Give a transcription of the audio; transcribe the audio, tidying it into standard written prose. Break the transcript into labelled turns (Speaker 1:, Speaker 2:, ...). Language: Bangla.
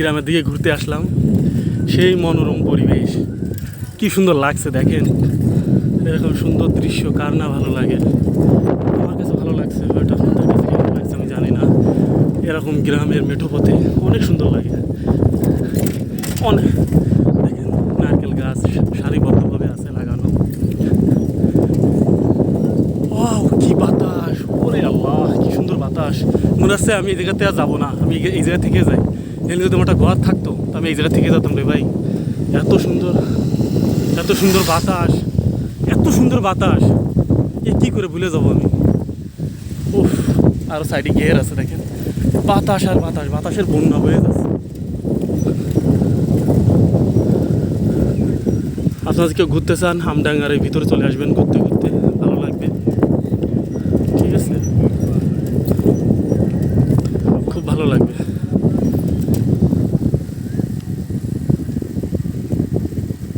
Speaker 1: গ্রামের দিকে ঘুরতে আসলাম। সেই মনোরম পরিবেশ, কি সুন্দর লাগছে দেখেন। এরকম সুন্দর দৃশ্য কার না ভালো লাগে? আমার কাছে ভালো লাগছে, বাট আপনাদের কাছে কেমন লাগছে আমি জানি না। এরকম গ্রামের মেঠো পথে অনেক সুন্দর লাগে। অনেক দেখেন নারকেল গাছ সারিবদ্ধভাবে আছে লাগানো। ওয়াও, কি বাতাস! ওরে আল্লাহ, কি সুন্দর বাতাস! মনে হচ্ছে আমি এই জায়গাতে আর যাবো না, আমি এই জায়গা থেকে যাই। এখানে যদি আমার একটা ঘর থাকতো তো আমি এই জায়গা থেকে যেতাম রে ভাই। এত সুন্দর, এত সুন্দর বাতাস, এত সুন্দর বাতাস, এ কী করে ভুলে যাবো আমি? উফ! আরও সাইডে ঘের আছে দেখেন, বাতাস আর বাতাস, বাতাসের বন্যা হয়ে যাচ্ছে। আপনারা কেউ ঘুরতে চান, হামডাঙ্গার এই ভিতরে চলে আসবেন ঘুরতে ঘুরতে।